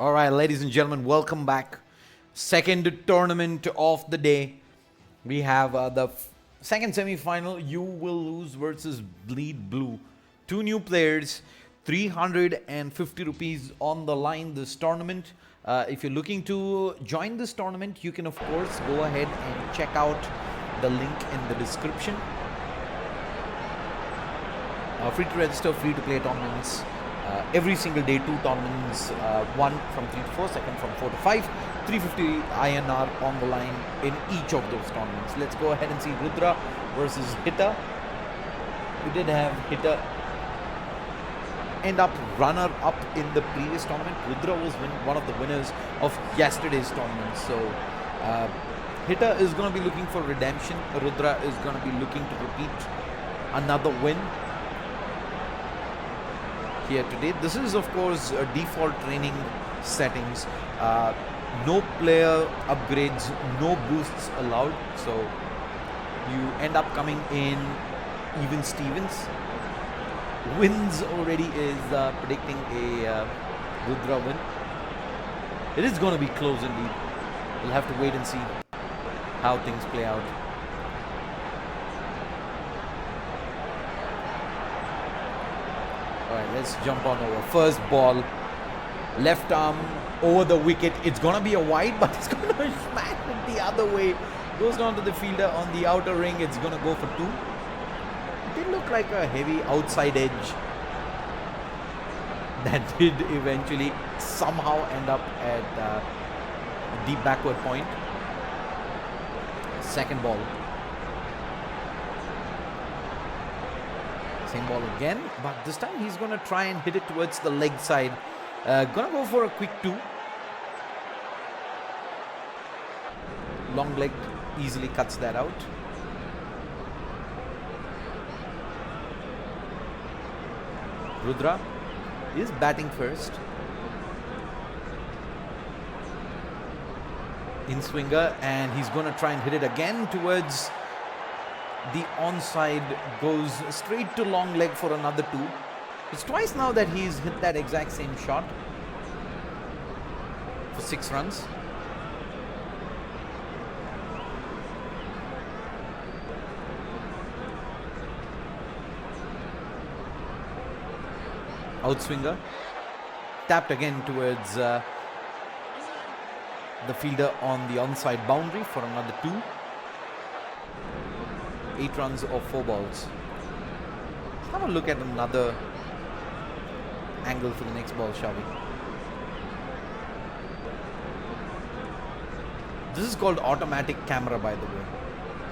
All right, ladies and gentlemen, welcome back. Second tournament of the day. We have the second semi-final. You Will Lose versus Bleed Blue. Two new players, 350 rupees on the line this tournament. If you're looking to join this tournament, you can of course go ahead and check out the link in the description. Free to register, free to play tournaments. Every single day, two tournaments, one from 3 to 4, second from 4 to 5, 350 INR on the line in each of those tournaments. Let's go ahead and see Rudra versus Hitta. We did have Hitta end up runner-up in the previous tournament. Rudra was one of the winners of yesterday's tournament. So Hitta is going to be looking for redemption. Rudra is going to be looking to repeat another win here today. This is of course default training settings. No player upgrades, no boosts allowed, so you end up coming in even Stevens. Wins already is predicting a Rudra win. It is going to be close indeed. We'll have to wait and see how things play out. Alright, let's jump on over. First ball, left arm over the wicket. It's gonna be a wide, but it's gonna smash it the other way. Goes down to the fielder on the outer ring. It's gonna go for two. It did look like a heavy outside edge that did eventually somehow end up at a deep backward point. Second ball. Same ball again, but this time he's going to try and hit it towards the leg side. Gonna go for a quick two. Long leg easily cuts that out. Rudra is batting first. In swinger, and he's going to try and hit it again towards the onside, goes straight to long leg for another two. It's twice now that he's hit that exact same shot for 6 runs. Outswinger, tapped again towards the fielder on the onside boundary for another two. 8 runs or 4 balls. Let's have a look at another angle for the next ball, shall we? This is called automatic camera, by the way.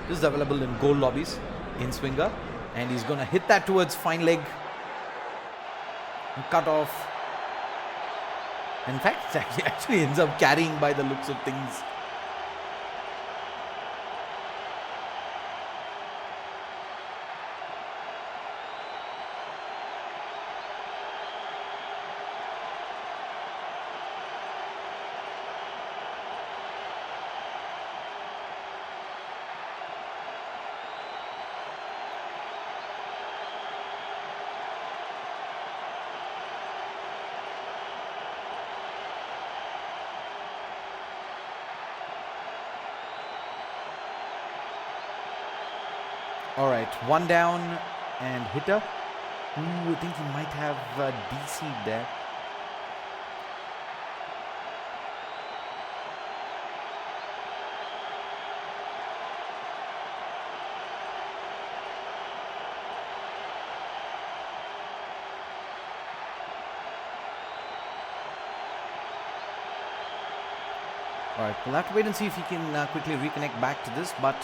This is available in goal lobbies. In swinger, and he's gonna hit that towards fine leg and cut off. In fact, it actually ends up carrying by the looks of things. All right, one down and Hitta. Ooh, I think he might have DC'd there. All right, we'll have to wait and see if he can quickly reconnect back to this, but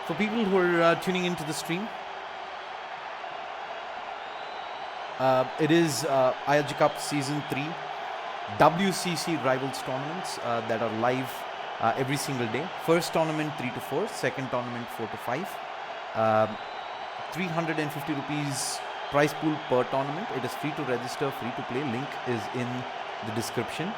for people who are tuning into the stream, it is ILG Cup Season 3 WCC Rivals tournaments that are live every single day. First tournament 3 to 4, second tournament 4 to 5. 350 rupees prize pool per tournament. It is free to register, free to play. Link is in the description.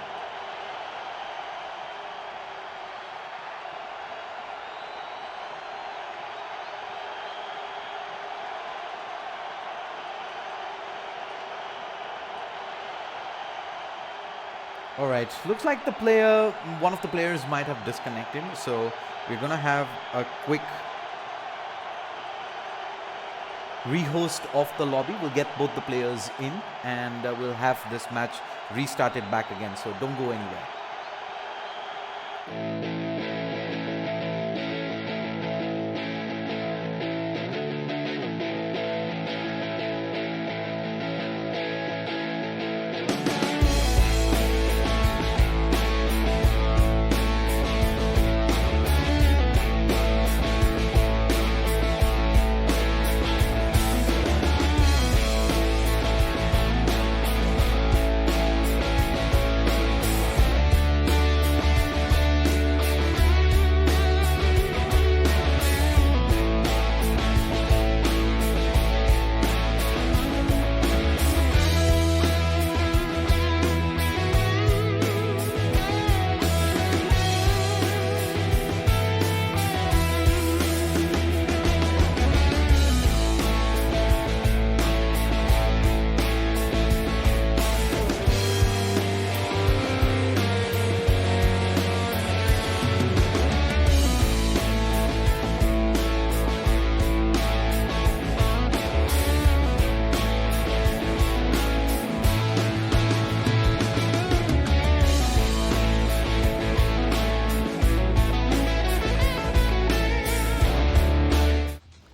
All right, looks like one of the players might have disconnected. So we're going to have a quick rehost of the lobby. We'll get both the players in and we'll have this match restarted back again. So don't go anywhere.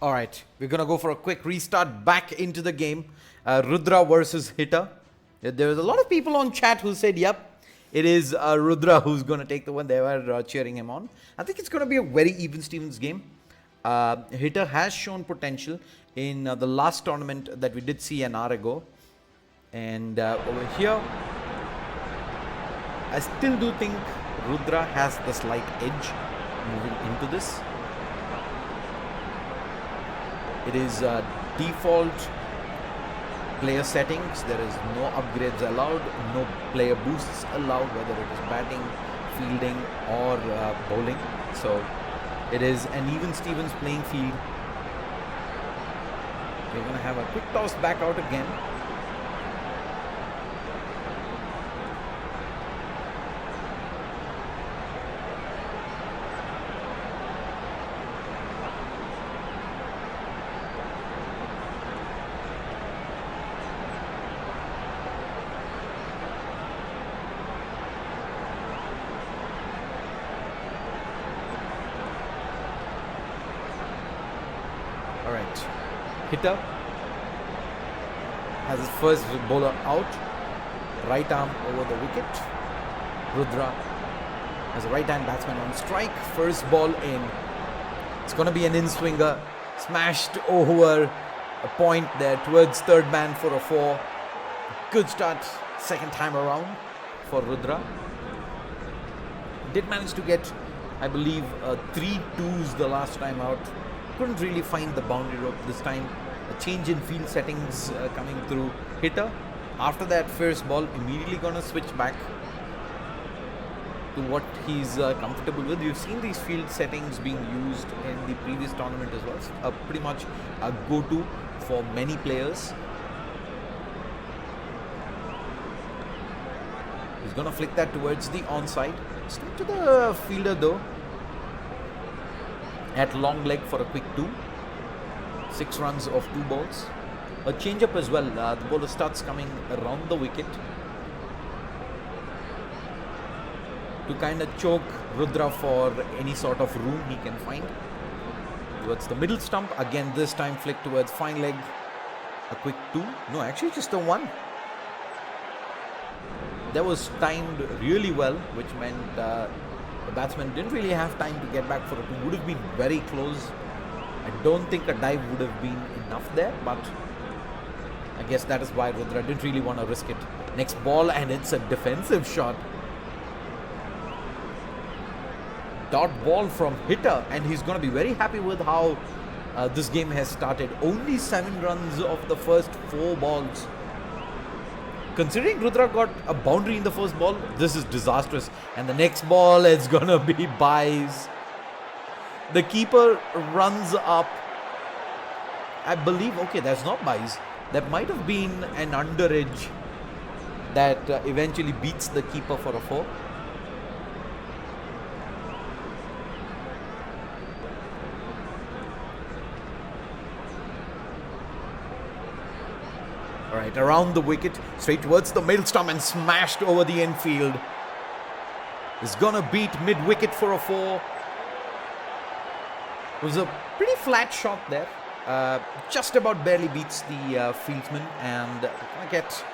All right, we're going to go for a quick restart back into the game. Rudra versus Hitter. There was a lot of people on chat who said, yep, it is Rudra who's going to take the one. They were cheering him on. I think it's going to be a very even Stevens game. Hitter has shown potential in the last tournament that we did see an hour ago. And over here, I still do think Rudra has the slight edge moving into this. It is default player settings. There is no upgrades allowed, no player boosts allowed, whether it is batting, fielding or bowling. So it is an even Stevens playing field. We're going to have a quick toss back out again. Alright, Hitter has his first bowler out, right arm over the wicket. Rudra has a right hand batsman on strike, first ball in. It's going to be an in-swinger, smashed over a point there towards third man for a 4. Good start second time around for Rudra. Did manage to get, I believe, 3 twos the last time out. Couldn't really find the boundary rope this time. A change in field settings coming through. Hitter, after that first ball, immediately gonna switch back to what he's comfortable with. We've seen these field settings being used in the previous tournament as well. Pretty much a go-to for many players. He's gonna flick that towards the onside. Straight to the fielder though. At long leg for a quick 2. 6 runs of 2 balls. A change-up as well. The bowler starts coming around the wicket to kind of choke Rudra for any sort of room he can find. Towards the middle stump. Again, this time flick towards fine leg. A quick 2. No, actually just a 1. That was timed really well, which meant the batsman didn't really have time to get back for a 2. Would have been very close. I don't think a dive would have been enough there, but I guess that is why Rudra didn't really want to risk it. Next ball, and it's a defensive shot. Dot ball from Hitter, and he's going to be very happy with how this game has started. Only 7 runs of the first 4 balls. Considering Rudra got a boundary in the first ball, this is disastrous. And the next ball is gonna be byes. The keeper runs up. I believe, okay, that's not byes. That might have been an underage. that eventually beats the keeper for a 4. Alright, around the wicket, straight towards the middle stump and smashed over the infield. Is gonna beat mid-wicket for a 4. It was a pretty flat shot there. Just about barely beats the fieldsman and gonna get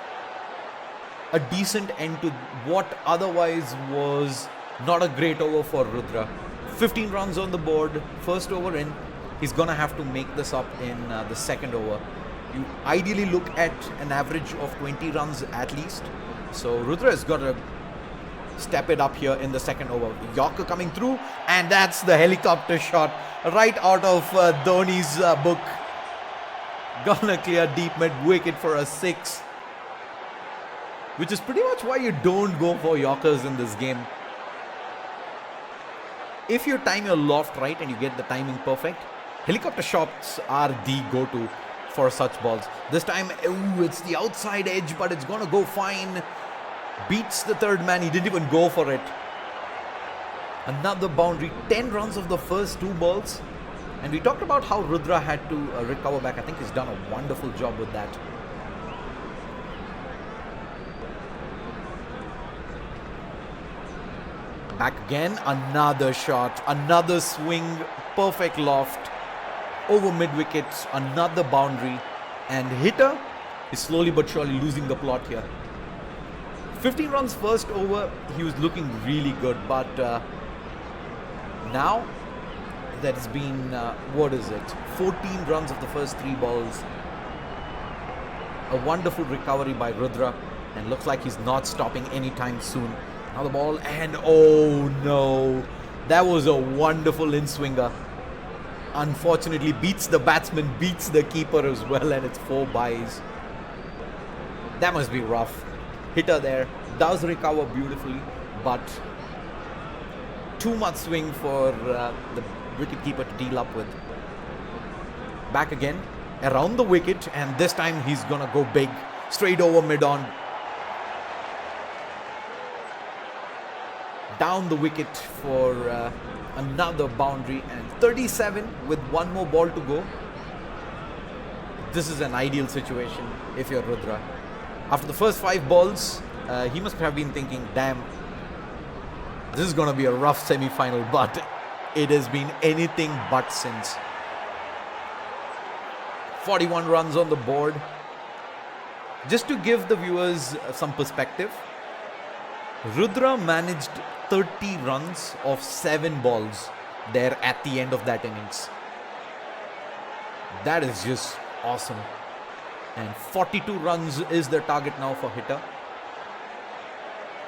a decent end to what otherwise was not a great over for Rudra. 15 runs on the board, first over in. He's gonna have to make this up in the second over. You ideally look at an average of 20 runs at least. So Rudra has got to step it up here in the second over. Yorker coming through, and that's the helicopter shot right out of Dhoni's book. Gonna clear deep mid-wicket for a 6. Which is pretty much why you don't go for Yorkers in this game. If you time your loft right and you get the timing perfect, helicopter shots are the go-to for such balls. This time, it's the outside edge, but it's gonna go fine. Beats the third man. He didn't even go for it. Another boundary. 10 runs of the first 2 balls. And we talked about how Rudra had to recover back. I think he's done a wonderful job with that. Back again. Another shot. Another swing. Perfect loft. Over mid-wicket, another boundary, and hitter is slowly but surely losing the plot here. 15 runs first over, he was looking really good, but now that it's been, 14 runs of the first 3 balls. A wonderful recovery by Rudra, and looks like he's not stopping anytime soon. Now the ball, and oh no, that was a wonderful in-swinger. Unfortunately beats the batsman, beats the keeper as well, and it's 4 byes. That must be rough. Hitter there, does recover beautifully, but too much swing for the wicketkeeper to deal up with. Back again, around the wicket, and this time he's gonna go big, straight over mid-on. Down the wicket for another boundary, and 37 with 1 more ball to go. This is an ideal situation if you're Rudra. After the first 5 balls, he must have been thinking, damn, this is going to be a rough semi-final, but it has been anything but since. 41 runs on the board. Just to give the viewers some perspective, Rudra managed 30 runs of 7 balls there at the end of that innings. That is just awesome. And 42 runs is the target now for hitter.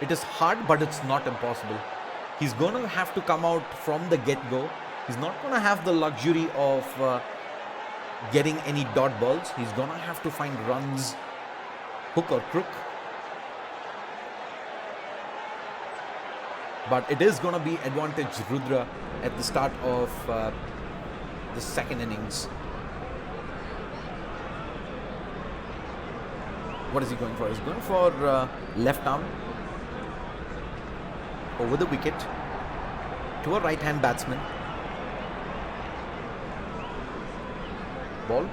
It is hard, but it's not impossible. He's going to have to come out from the get-go. He's not going to have the luxury of getting any dot balls. He's going to have to find runs, hook or crook. But it is going to be advantage Rudra at the start of the second innings. What is he going for? He's going for left arm over the wicket to a right-hand batsman. Ball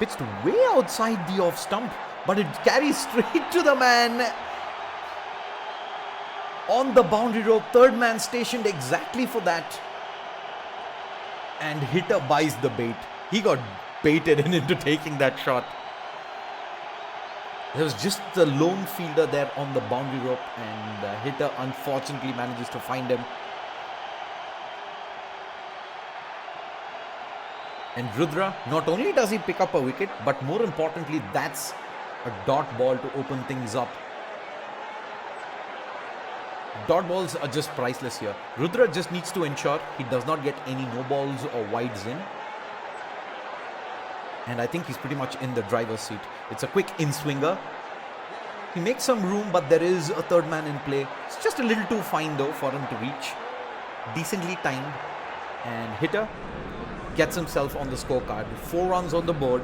pitched way outside the off stump, but it carries straight to the man on the boundary rope. Third man stationed exactly for that, and hitter buys the bait. He got baited into taking that shot. There was just the lone fielder there on the boundary rope, and the hitter unfortunately manages to find him. And Rudra, not only does he pick up a wicket, but more importantly, that's a dot ball to open things up. Dot balls are just priceless here. Rudra just needs to ensure he does not get any no balls or wides in. And I think he's pretty much in the driver's seat. It's a quick in-swinger. He makes some room, but there is a third man in play. It's just a little too fine though for him to reach. Decently timed. And hitter gets himself on the scorecard. 4 runs on the board.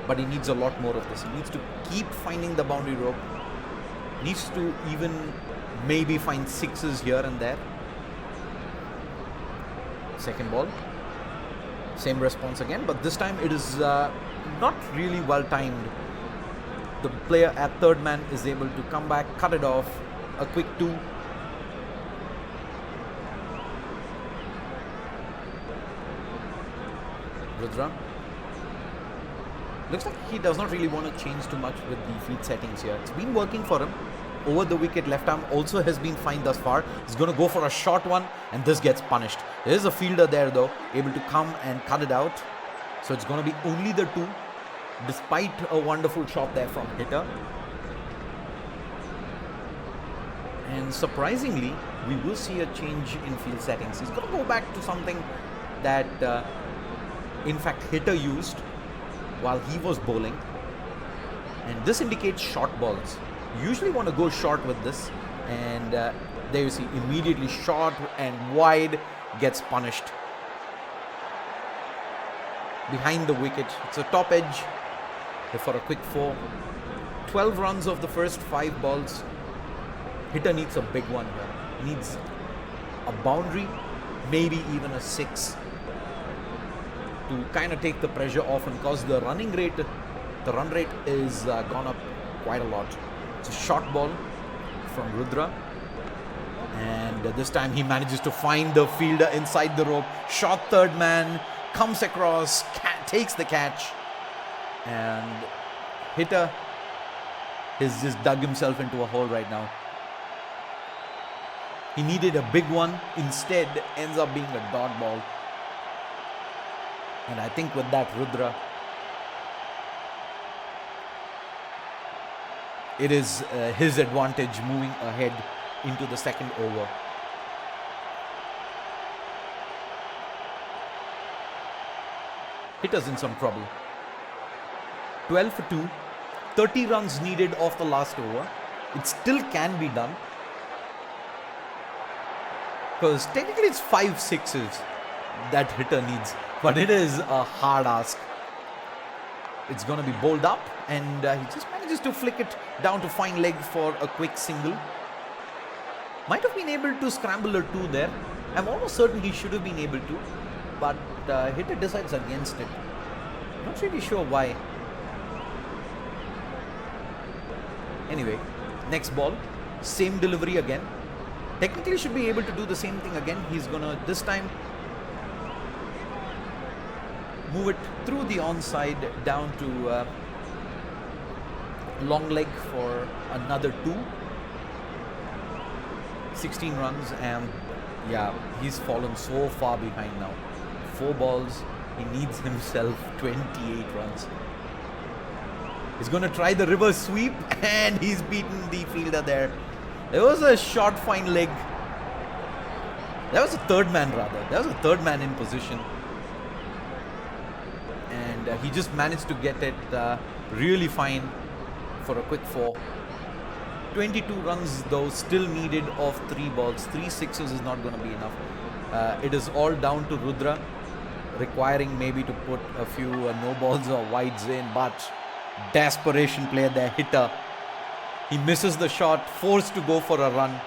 but he needs a lot more of this. He needs to keep finding the boundary rope, needs to even maybe find sixes here and there. Second ball, same response again, but this time it is not really well timed. The player at third man is able to come back, cut it off, a quick 2. Rudra. Looks like he does not really want to change too much with the field settings here. It's been working for him. Over the wicket, left arm also has been fine thus far. He's going to go for a short one, and this gets punished. There is a fielder there though, able to come and cut it out. So it's going to be only the 2, despite a wonderful shot there from hitter. And surprisingly, we will see a change in field settings. He's going to go back to something that in fact hitter used while he was bowling, and this indicates short balls. You usually want to go short with this, and there you see immediately short and wide gets punished. Behind the wicket, it's a top edge for a quick 4. 12 runs of the first 5 balls. Hitter needs a big one here. He needs a boundary, maybe even a 6, to kind of take the pressure off and cause the run rate is gone up quite a lot. It's a short ball from Rudra, and this time he manages to find the fielder inside the rope. Shot third man, comes across, takes the catch, and hitter has just dug himself into a hole right now. He needed a big one, instead ends up being a dot ball. And I think with that, Rudra, it is his advantage moving ahead into the second over. Hitter's in some trouble. 12 for 2, 30 runs needed off the last over. It still can be done, because technically it's 5 sixes that hitter needs, but it is a hard ask. It's going to be bowled up, and he just manages to flick it down to fine leg for a quick single. Might have been able to scramble a 2 there. I'm almost certain he should have been able to, but hitter decides against it. Not really sure why. Anyway, next ball, same delivery again. Technically should be able to do the same thing again. He's gonna this time move it through the onside down to long leg for another 2. 16 runs, and yeah, he's fallen so far behind now. 4 balls, he needs himself 28 runs. He's going to try the reverse sweep, and he's beaten the fielder there. There was a short fine leg. That was a third man rather. That was a third man in position. And he just managed to get it really fine for a quick 4. 22 runs though still needed of 3 balls. 3 sixes is not going to be enough. It is all down to Rudra, requiring maybe to put a few no balls or wides in, but desperation play there, hitter. He misses the shot, forced to go for a run.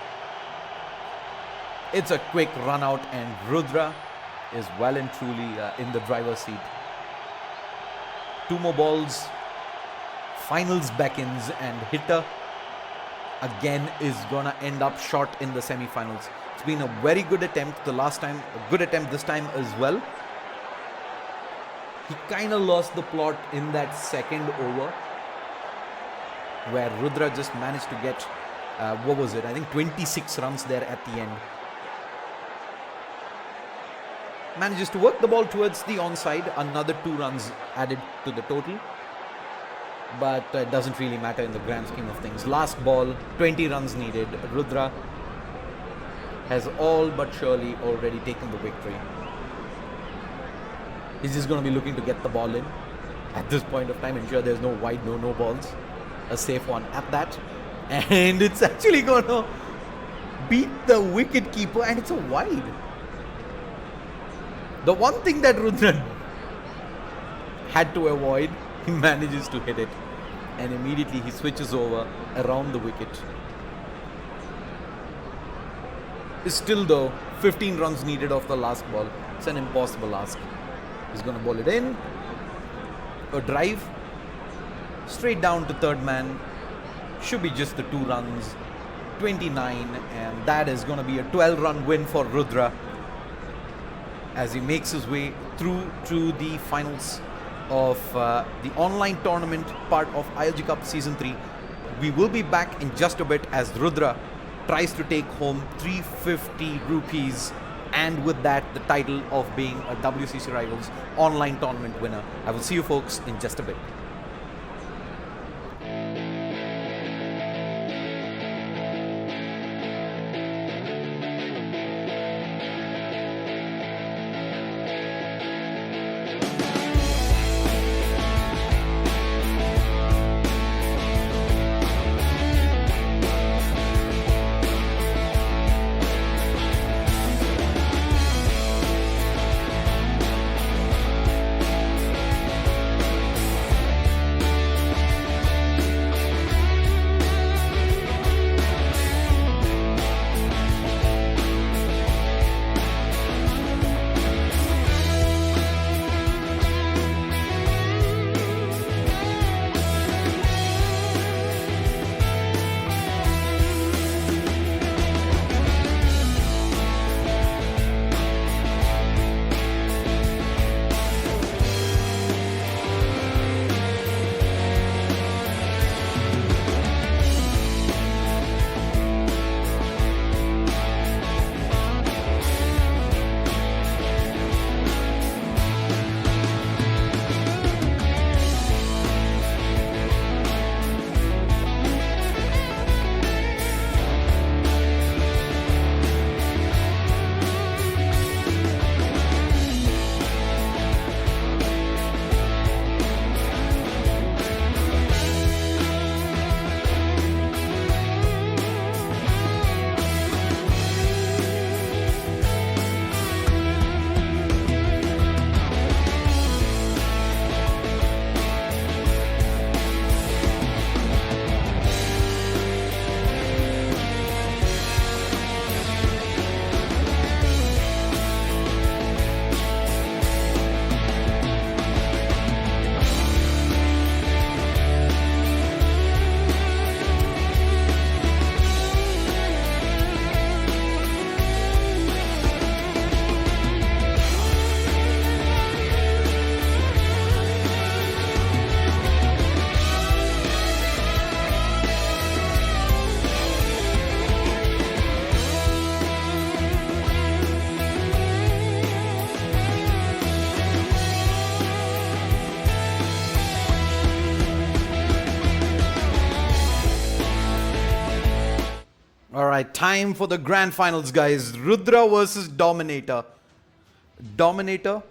It's a quick run out, and Rudra is well and truly in the driver's seat. 2 more balls, finals beckons, and hitter again is gonna end up short in the semi-finals. It's been a very good attempt the last time, a good attempt this time as well. He kind of lost the plot in that second over, where Rudra just managed to get, what was it? I think 26 runs there at the end. Manages to work the ball towards the onside. Another 2 runs added to the total. But it doesn't really matter in the grand scheme of things. Last ball, 20 runs needed. Rudra has all but surely already taken the victory. He's just going to be looking to get the ball in at this point of time, ensure there's no wide, no balls. A safe one at that. And it's actually going to beat the wicket keeper, and it's a wide. The one thing that Rudra had to avoid He manages to hit it, and immediately he switches over around the wicket. Still though, 15 runs needed off the last ball. It's an impossible ask. He's going to bowl it in. A drive. Straight down to third man. Should be just the 2 runs. 29, and that is going to be a 12-run win for Rudra as he makes his way through to the finals of the online tournament part of ILG Cup Season 3. We will be back in just a bit as Rudra tries to take home 350 rupees, and with that the title of being a WCC Rivals online tournament winner. I will see you folks in just a bit. Alright, time for the grand finals, guys. Rudra versus Dominator. Dominator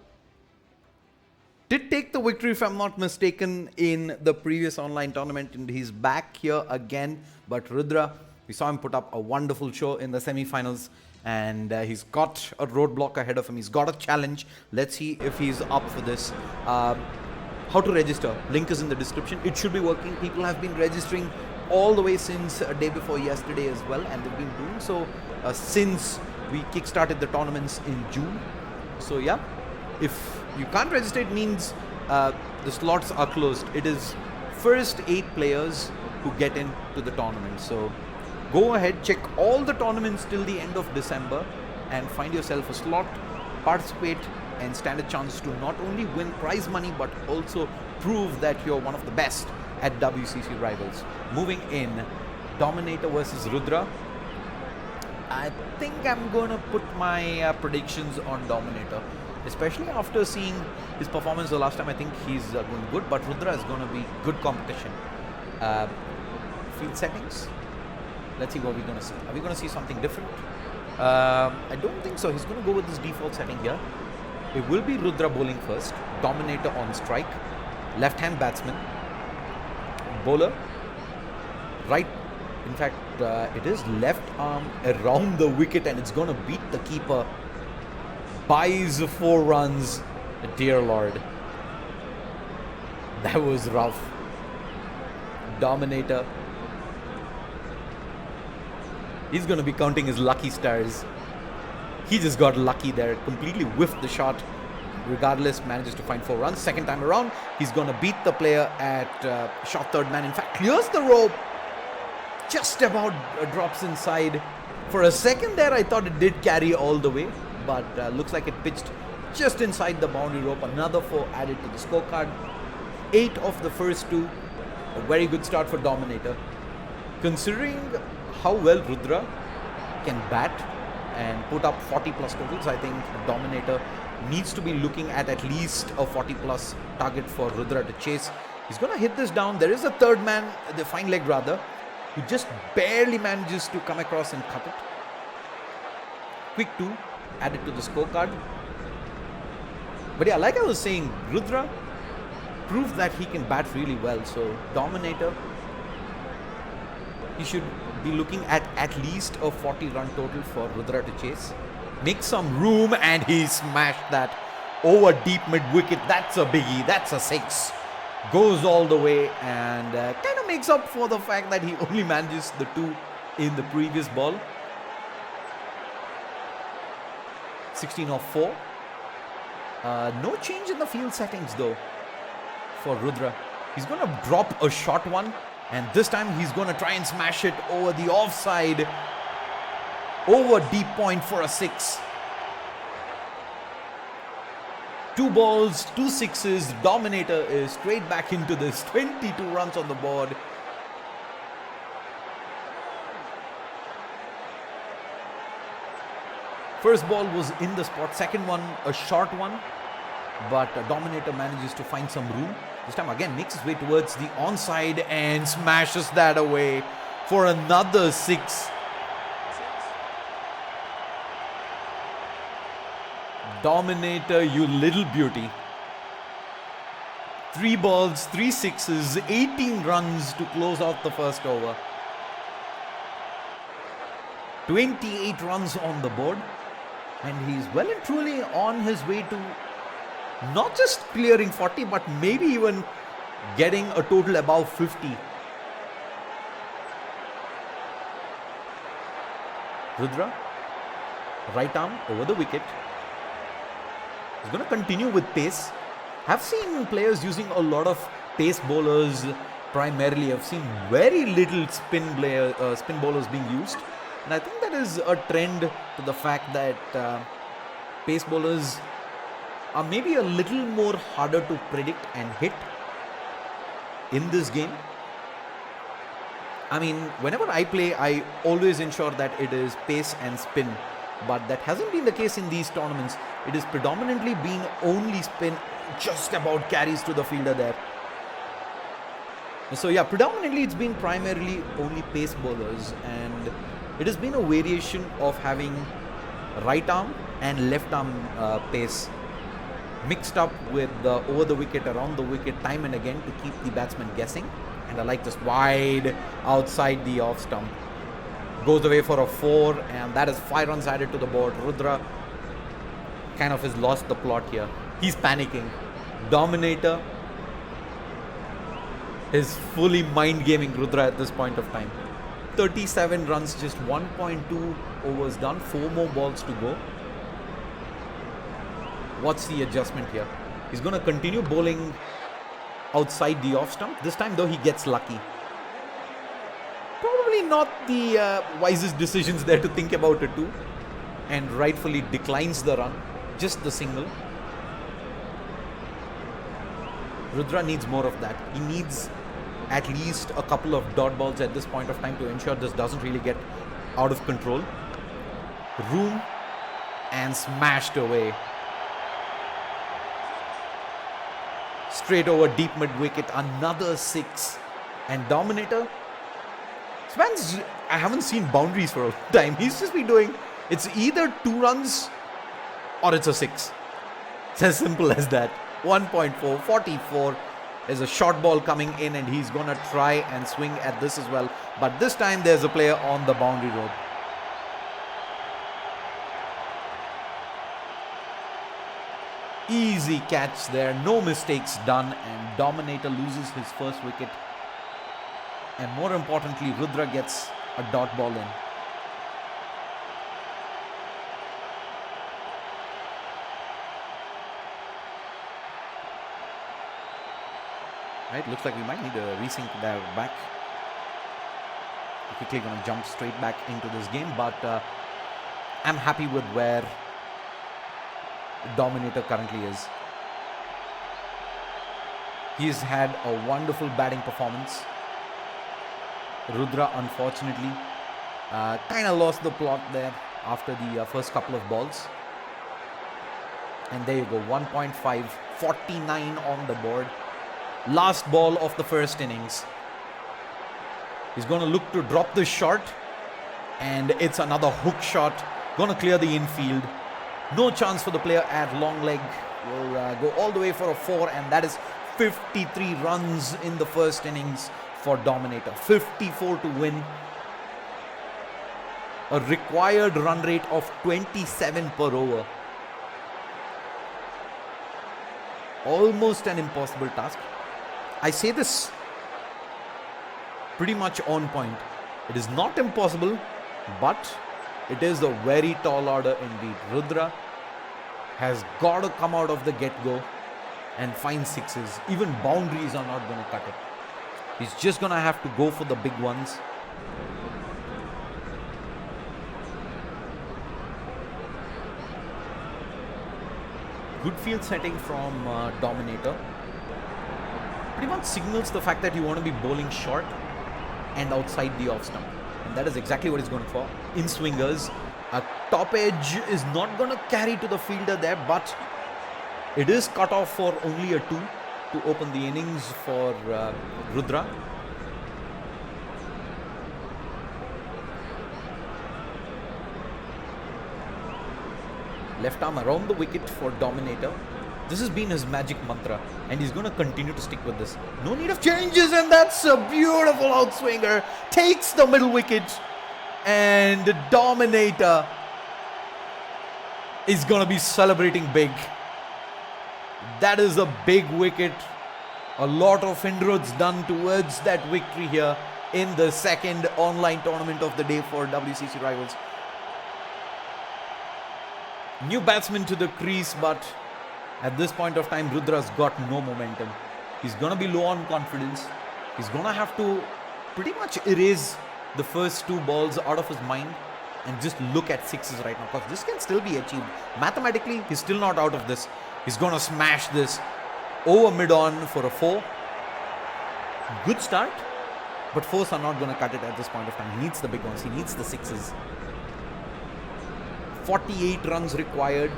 did take the victory, if I'm not mistaken, in the previous online tournament, and he's back here again. But Rudra, we saw him put up a wonderful show in the semi-finals, and he's got a roadblock ahead of him. He's got a challenge. Let's see if he's up for this. How to register? Link is in the description. It should be working. People have been registering all the way since a day before yesterday as well, and they've been doing so since we kickstarted the tournaments in June. So yeah, if you can't register, it means the slots are closed. It is first 8 players who get into the tournament. So go ahead, check all the tournaments till the end of December and find yourself a slot, participate, and stand a chance to not only win prize money but also prove that you're one of the best at WCC Rivals. Moving in, Dominator versus Rudra. I think I'm going to put my predictions on Dominator, especially after seeing his performance the last time. I think he's going good, but Rudra is going to be good competition. Field settings. Let's see what we're going to see. Are we going to see something different? I don't think so. He's going to go with this default setting here. It will be Rudra bowling first. Dominator on strike. Left-hand batsman. Bowler. Right. In fact, it is left arm around the wicket, and it's going to beat the keeper. Buys 4 runs. Dear Lord. That was rough. Dominator. He's going to be counting his lucky stars. He just got lucky there. Completely whiffed the shot. Regardless, manages to find 4 runs. Second time around, he's going to beat the player at shot third man. In fact, clears the rope. Just about drops inside. For a second there, I thought it did carry all the way. But looks like it pitched just inside the boundary rope. Another 4 added to the scorecard. 8 of the first 2. A very good start for Dominator. Considering how well Rudra can bat and put up 40 plus totals, I think Dominator needs to be looking at least a 40 plus target for Rudra to chase. He's going to hit this down. There is a third man, the fine leg rather, who just barely manages to come across and cut it. Quick 2 added to the scorecard. But yeah, like I was saying, Rudra proved that he can bat really well. So Dominator, he should be looking at least a 40 run total for Rudra to chase. Make some room, and he smashed that over deep mid wicket. That's a biggie. That's a 6. Goes all the way and kind of makes up for the fact that he only manages the 2 in the previous ball. 16 off 4. No change in the field settings though for Rudra. He's going to drop a short one, and this time he's going to try and smash it over the offside. Over deep point for a 6. 2 balls, 2 sixes. Dominator is straight back into this. 22 runs on the board. First ball was in the spot. Second one, a short one. But Dominator manages to find some room. This time again makes his way towards the onside and smashes that away for another 6. Dominator, you little beauty. 3 balls, 3 sixes, 18 runs to close out the first over. 28 runs on the board. And he's well and truly on his way to not just clearing 40, but maybe even getting a total above 50. Rudra, right arm over the wicket. He's going to continue with pace. I've seen players using a lot of pace bowlers primarily. I've seen very little spin bowlers being used. And I think that is a trend to the fact that pace bowlers are maybe a little more harder to predict and hit in this game. I mean, whenever I play, I always ensure that it is pace and spin. But that hasn't been the case in these tournaments. It is predominantly been only spin, just about carries to the fielder there. So yeah, predominantly it's been primarily only pace bowlers, and it has been a variation of having right arm and left arm pace mixed up with the over the wicket, around the wicket, time and again to keep the batsman guessing. And I like this wide outside the off stump. Goes away for a 4, and that is 5 runs added to the board. Rudra kind of has lost the plot here. He's panicking. Dominator is fully mind gaming Rudra at this point of time. 37 runs, just 1.2 overs done. 4 more balls to go. What's the adjustment here? He's going to continue bowling outside the off stump. This time though, he gets lucky. Probably not the wisest decisions there to think about it too, and rightfully declines the run, just the single. Rudra needs more of that. He needs at least a couple of dot balls at this point of time to ensure this doesn't really get out of control. Room, and smashed away. Straight over deep mid wicket, another 6. And Dominator, I haven't seen boundaries for a long time. He's just been doing, it's either 2 runs or it's a 6. It's as simple as that. 1.4, 44. There's a short ball coming in, and he's going to try and swing at this as well. But this time there's a player on the boundary rope. Easy catch there, no mistakes done, and Dominator loses his first wicket. And more importantly, Rudra gets a dot ball in. Right, looks like we might need a resync there back. Quickly going to jump straight back into this game, but I'm happy with where Dominator currently is. He's had a wonderful batting performance. Rudra, unfortunately, kind of lost the plot there after the first couple of balls. And there you go, 1.5, 49 on the board. Last ball of the first innings. He's going to look to drop this shot, and it's another hook shot. Going to clear the infield. No chance for the player at long leg. Will go all the way for a 4, and that is 53 runs in the first innings for Dominator. 54 to win. A required run rate of 27 per over. Almost an impossible task. I say this pretty much on point. It is not impossible, but it is a very tall order indeed. Rudra has got to come out of the get-go and find sixes. Even boundaries are not going to cut it. He's just going to have to go for the big ones. Good field setting from Dominator. Pretty much signals the fact that you want to be bowling short and outside the off stump. And that is exactly what he's going for. In swingers, a top edge is not going to carry to the fielder there, but it is cut off for only a 2 to open the innings for Rudra. Left arm around the wicket for Dominator. This has been his magic mantra, and he's going to continue to stick with this. No need of changes, and that's a beautiful outswinger. Takes the middle wicket, and Dominator is going to be celebrating big. That is a big wicket. A lot of inroads done towards that victory here in the second online tournament of the day for WCC rivals. New batsman to the crease, but at this point of time, Rudra's got no momentum. He's going to be low on confidence. He's going to have to pretty much erase the first 2 balls out of his mind and just look at sixes right now, because this can still be achieved. Mathematically, he's still not out of this. He's going to smash this over mid-on for a 4. Good start, but 4s are not going to cut it at this point of time. He needs the big ones. He needs the sixes. 48 runs required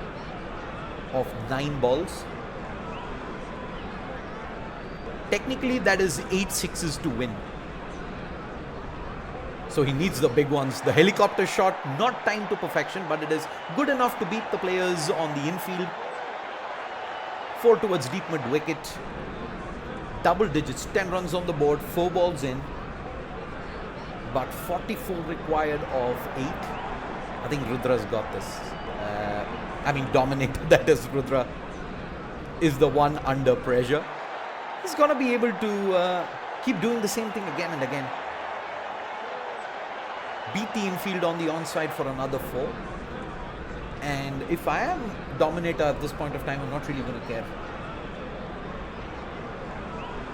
of 9 balls. Technically, that is 8 sixes to win. So he needs the big ones. The helicopter shot, not timed to perfection, but it is good enough to beat the players on the infield. 4 towards deep mid wicket. Double digits, 10 runs on the board, 4 balls in. But 44 required of 8. I think Rudra's got this. Dominator, that is Rudra, is the one under pressure. He's going to be able to keep doing the same thing again and again. Beat the infield on the onside for another 4. And if I am Dominator at this point of time, I'm not really going to care.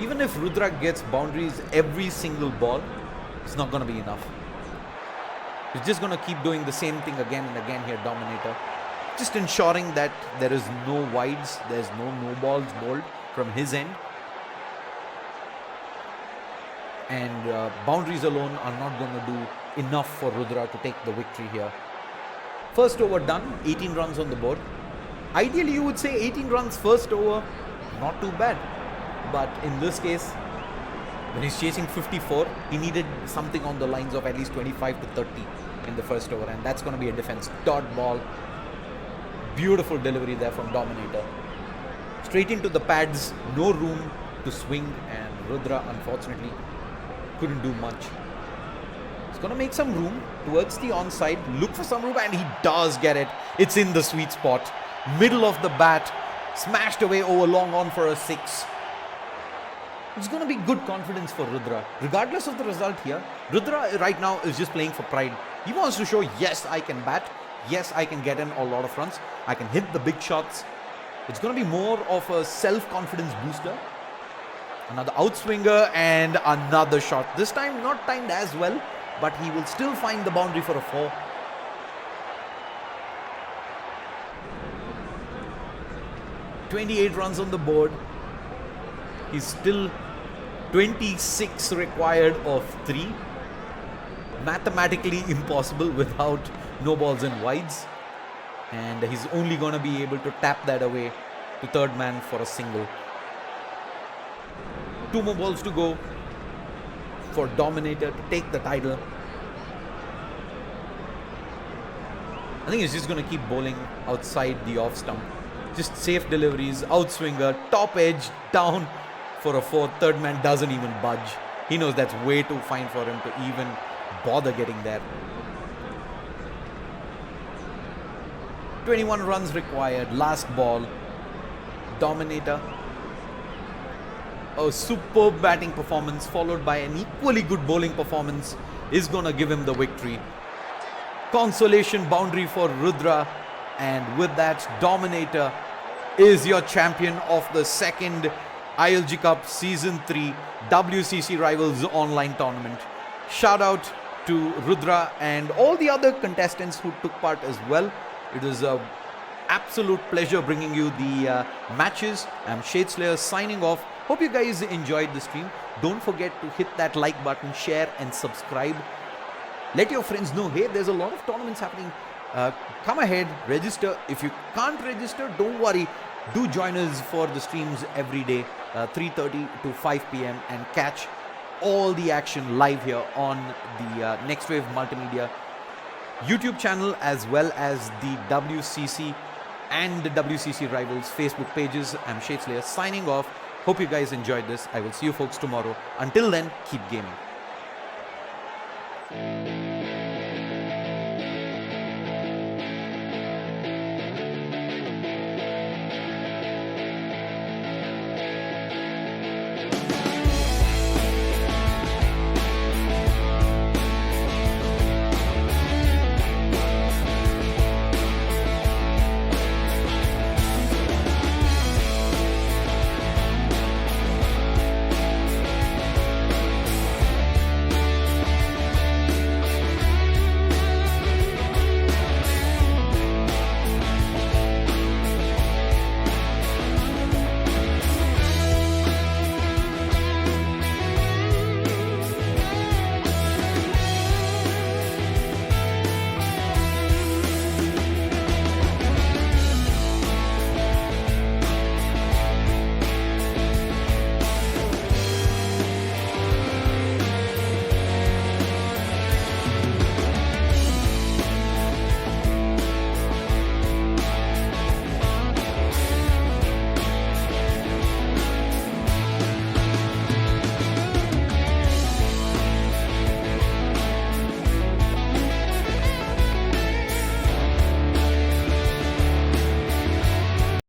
Even if Rudra gets boundaries every single ball, it's not going to be enough. He's just going to keep doing the same thing again and again here, Dominator. Just ensuring that there is no wides, there's no balls bowled from his end. And boundaries alone are not going to do enough for Rudra to take the victory here. First over done, 18 runs on the board. Ideally, you would say 18 runs first over, not too bad. But in this case, when he's chasing 54, he needed something on the lines of at least 25 to 30 in the first over, and that's going to be a defense. Dot ball. Beautiful delivery there from Dominator. Straight into the pads, no room to swing, and Rudra unfortunately couldn't do much. He's going to make some room towards the onside, look for some room, and he does get it. It's in the sweet spot. Middle of the bat, Smashed away over long on for a 6. It's going to be good confidence for Rudra. Regardless of the result here, Rudra right now is just playing for pride. He wants to show, yes, I can bat. Yes, I can get in a lot of runs. I can hit the big shots. It's going to be more of a self-confidence booster. Another outswinger and another shot. This time not timed as well, but he will still find the boundary for a 4. "28 runs on the board. He's still 26 required of 3. Mathematically impossible without no balls and wides. And he's only going to be able to tap that away to third man for a single. 2 more balls to go for Dominator to take the title. I think he's just going to keep bowling outside the off stump. Just safe deliveries, outswinger, top edge, down for a 4. Third man doesn't even budge. He knows that's way too fine for him to even bother getting there. 21 runs required, last ball. Dominator. A superb batting performance followed by an equally good bowling performance is going to give him the victory. Consolation boundary for Rudra, and with that, Dominator is your champion of the second ILG Cup Season 3 WCC Rivals online tournament. Shout out to Rudra and all the other contestants who took part as well. It was an absolute pleasure bringing you the matches. I'm Shade Slayer signing off. Hope you guys enjoyed the stream. Don't forget to hit that like button, share and subscribe. Let your friends know, hey, there's a lot of tournaments happening. Come ahead, register. If you can't register, don't worry. Do join us for the streams every day, 3:30 to 5 p.m. and catch all the action live here on the Next Wave Multimedia YouTube channel, as well as the WCC and the WCC Rivals Facebook pages. I'm Shade Slayer signing off. Hope you guys enjoyed this. I will see you folks tomorrow. Until then, keep gaming.